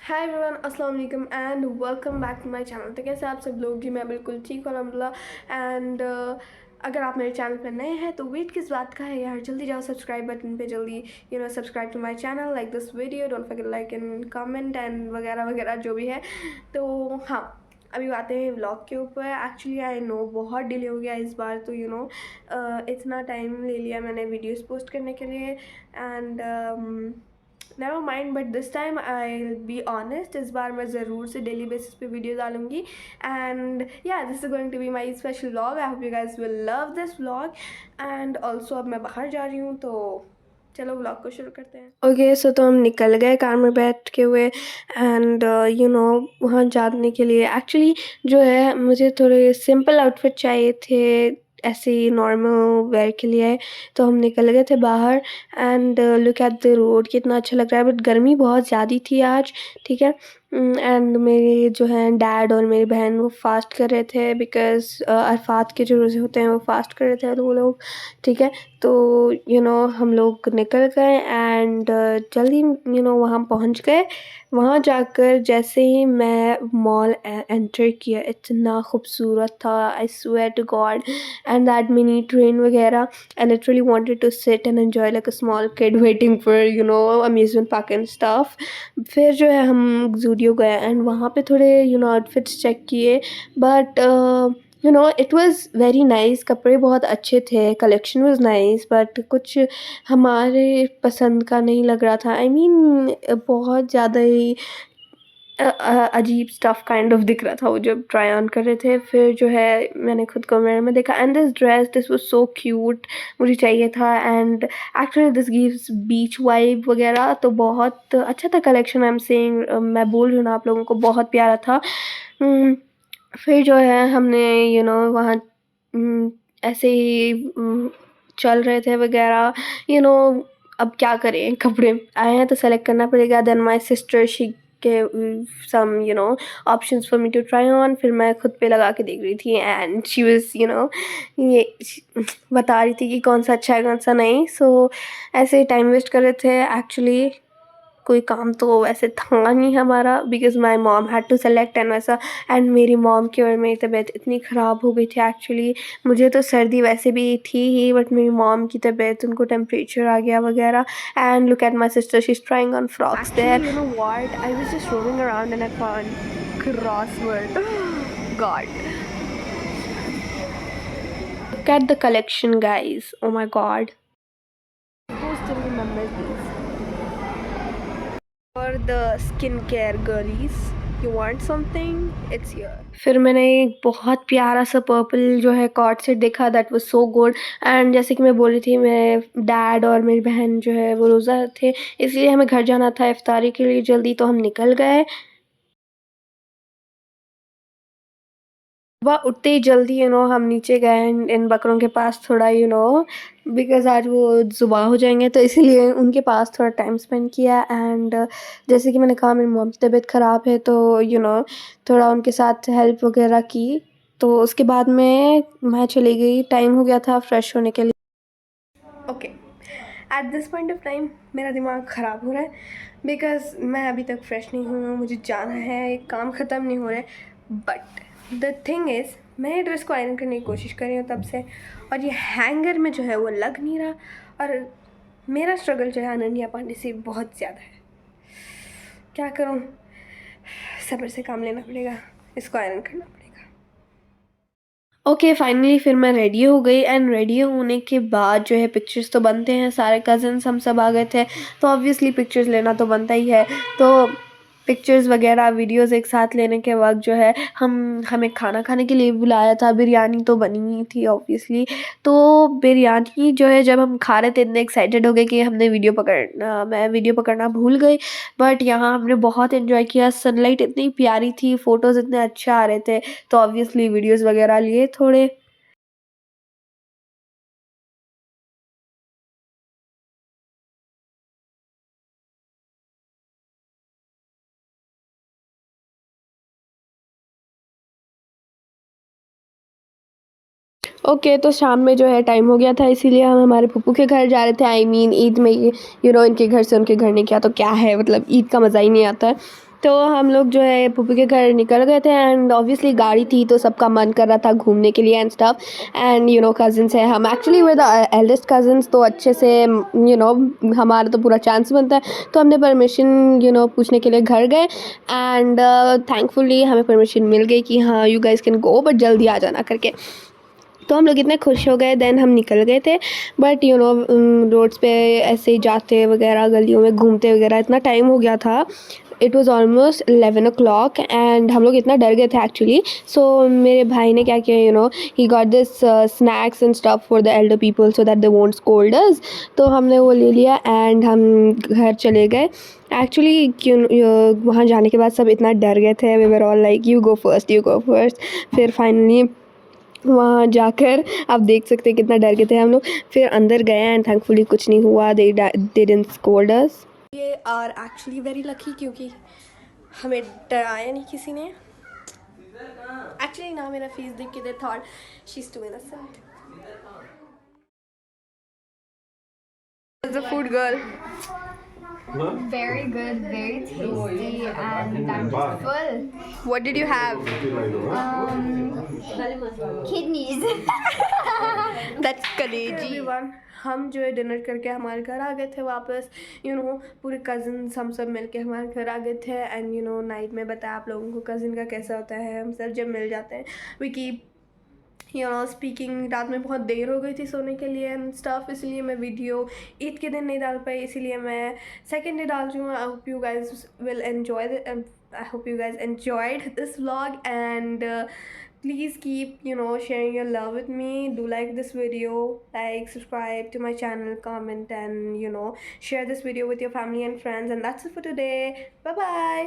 हाय everyone, अस्सलाम वालेकुम and welcome back to my channel. तो कैसे आप सब लोग? जी मैं बिल्कुल ठीक हूँ अल्हम्दुलिल्लाह। एंड अगर आप मेरे चैनल पर नए हैं तो वेट किस बात का है यार, जल्दी जाओ सब्सक्राइब बटन पे, जल्दी subscribe to my channel, like this video, don't forget like and comment and वगैरह वगैरह जो भी है। तो हाँ, अभी आते हैं व्लॉग के ऊपर। एक्चुअली आई नो बहुत डिले हो गया इस बार, तो इतना टाइम ले लिया मैंने वीडियोस पोस्ट करने के लिए। And never mind, but this time I will be honest, इस बार मैं ज़रूर से डेली बेसिस पे वीडियो डालूंगी। एंड या this is going to be my special vlog. I hope you guys will love this vlog. And also अब मैं बाहर जा रही हूँ, तो चलो व्लॉग को शुरू करते हैं। ओके सो तो हम निकल गए कार में बैठ के हुए। एंड वहाँ जाने के लिए एक्चुअली जो है मुझे थोड़े सिंपल आउटफिट चाहिए थे, ऐसे ही नॉर्मल वेयर के लिए। तो हम निकल गए थे बाहर। And look at the road, कितना अच्छा लग रहा है, बट गर्मी बहुत ज़्यादा थी आज। ठीक है। एंड मेरे जो हैं डैड और मेरी बहन वो फास्ट कर रहे थे, बिकॉज अरफात के जो रोज़े होते हैं वो फास्ट कर रहे थे वो लोग। ठीक है। तो हम लोग निकल गए एंड जल्दी वहाँ पहुँच गए। वहाँ जाकर जैसे ही मैं मॉल एंटर किया, इतना खूबसूरत था, I swear to God. And that mini train वगैरह, I literally wanted to sit and enjoy like a small kid waiting for amusement park and stuff. फिर जो है हम जूडियो गए एंड वहाँ पे थोड़े आउटफिट्स चेक किए। But it was very nice, कपड़े बहुत अच्छे थे, कलेक्शन वाज नाइस, बट कुछ हमारे पसंद का नहीं लग रहा था। आई मीन बहुत ज़्यादा ही अजीब स्टफ़ काइंड ऑफ दिख रहा था वो जब ट्राई ऑन कर रहे थे। फिर जो है मैंने खुद को मिरर में देखा and this was so cute, मुझे चाहिए था। And actually this gives beach vibe वगैरह, तो बहुत अच्छा था कलेक्शन। आई एम सेइंग, मैं बोल रही हूँ ना आप लोगों को, बहुत प्यारा था। फिर जो है हमने वहाँ ऐसे ही चल रहे थे वगैरह। यू नो अब क्या करें, कपड़े आए हैं तो सेलेक्ट करना पड़ेगा। देन माय सिस्टर शी के some options for me to try on. फिर मैं खुद पे लगा के देख रही थी एंड शी वाज ये बता रही थी कि कौन सा अच्छा है कौन सा नहीं। सो ऐसे टाइम वेस्ट कर रहे थे एक्चुअली। कोई काम तो वैसे था नहीं हमारा, because my mom had to select and वैसा। एंड मेरी मॉम की और मेरी तबीयत इतनी ख़राब हो गई थी एक्चुअली। मुझे तो सर्दी वैसे भी थी ही, बट मेरी मॉम की तबीयत, उनको टेम्परेचर आ गया वगैरह। And look at my sister, she is trying on frocks there. You know what, I was just roaming around and I found Crossword. God, look at the collection guys, oh my god. Who still remembers these? For the skincare girlies, you want something, it's here. फिर मैंने एक बहुत प्यारा सा purple जो है cord set देखा, that was so good. And जैसे कि मैं बोल रही थी, मेरे डैड और मेरी बहन जो है वो रोज़ा थे, इसलिए हमें घर जाना था इफ्तारी के लिए जल्दी, तो हम निकल गए। सुबह उठते ही जल्दी हम नीचे गए इन बकरों के पास थोड़ा, बिकॉज़ आज वो ज़ुबा हो जाएंगे, तो इसीलिए उनके पास थोड़ा टाइम स्पेंड किया। एंड जैसे कि मैंने कहा, मेरी मॉम की तबीयत ख़राब है, तो थोड़ा उनके साथ हेल्प वगैरह की। तो उसके बाद में मैं चली गई, टाइम हो गया था फ्रेश होने के लिए। Okay, at this point of time मेरा दिमाग ख़राब हो रहा है, बिकॉज़ मैं अभी तक फ्रेश नहीं हूँ, मुझे जाना है, एक काम ख़त्म नहीं हो रहा है। बट द थिंग इज़, मैं ये ड्रेस को आयरन करने की कोशिश कर रही हूँ तब से, और ये हैंगर में जो है वो लग नहीं रहा। और मेरा स्ट्रगल जो है अनन्या पांडे से बहुत ज़्यादा है। क्या करूँ, सब्र से काम लेना पड़ेगा, इसको आयरन करना पड़ेगा। ओके फाइनली फिर मैं रेडी हो गई। एंड रेडी होने के बाद जो है पिक्चर्स तो बनते हैं, सारे कज़न्स हम सब आ गए थे, तो ऑब्वियसली पिक्चर्स लेना तो बनता ही है। तो पिक्चर्स वगैरह वीडियोस एक साथ लेने के वक्त जो है हमें खाना खाने के लिए बुलाया था। बिरयानी तो बनी ही थी ऑब्वियसली। तो बिरयानी जो है जब हम खा रहे थे, इतने एक्साइटेड हो गए कि मैं वीडियो पकड़ना भूल गई। बट यहाँ हमने बहुत इन्जॉय किया, सनलाइट इतनी प्यारी थी, फ़ोटोज़ इतने अच्छे आ रहे थे, तो ऑब्वियसली वीडियोस वगैरह लिए थोड़े। ओके तो शाम में जो है टाइम हो गया था, इसीलिए हम हमारे फूफू के घर जा रहे थे। आई मीन ईद में, इनके घर से उनके घर नहीं किया तो क्या है, मतलब ईद का मज़ा ही नहीं आता है। तो हम लोग जो है फूफी के घर निकल गए थे एंड ऑब्वियसली गाड़ी थी तो सबका मन कर रहा था घूमने के लिए एंड स्टफ एंड कज़न्स है हम एक्चुअली विद एल्डेस्ट कज़न्स तो अच्छे से हमारा तो पूरा चांस बनता है तो हमने परमिशन पूछने के लिए घर गए एंड थैंकफुली हमें परमिशन मिल गई कि हाँ you guys can go but जल्दी आ जाना करके। तो हम लोग इतने खुश हो गए देन हम निकल गए थे बट रोड्स पे ऐसे ही जाते वगैरह गलियों में घूमते वगैरह इतना टाइम हो गया था। It was almost 11 o'clock and हम लोग इतना डर गए थे एक्चुअली। सो मेरे भाई ने क्या किया he got this snacks and stuff for the Elder people so that they won't scold अस। तो हमने वो ले लिया एंड हम घर चले गए। एक्चुअली वहाँ जाने के बाद सब इतना डर गए थे, we were all like you go first. फिर फाइनली वहाँ जाकर आप देख सकते हैं कितना डर गए थे हम लोग। फिर अंदर गए एंड थैंकफुली कुछ नहीं हुआ, दे डिडंट स्कोल्ड अस। ये आर एक्चुअली वेरी लकी क्योंकि हमें डराया नहीं किसी ने। एक्चुअली ना मेरा फेस देख के they thought she is too innocent. The food girl Very good, very tasty, and I'm just full. What did you have? Kidneys. That's kaleji. Everyone हम जो है डिनर करके हमारे घर आ गए थे वापस। पूरे कज़न्स हम सब मिलके हमारे घर आ गए थे एंड नाइट में बताया आप लोगों को कज़न का कैसा होता है। हम सब जब मिल जाते हैं वी कीप स्पीकिंग। रात में बहुत देर हो गई थी सोने के लिए एंड स्टफ, इसलिए मैं वीडियो ईद के दिन नहीं डाल पाई, इसीलिए मैं सेकेंड डे डाल रही हूँ। आई hope you guys will enjoy I hope you guys enjoyed this vlog and please keep sharing your love with me. Do like this video, like, subscribe to my channel, comment and share this video with your family and friends. And that's it for today. Bye bye.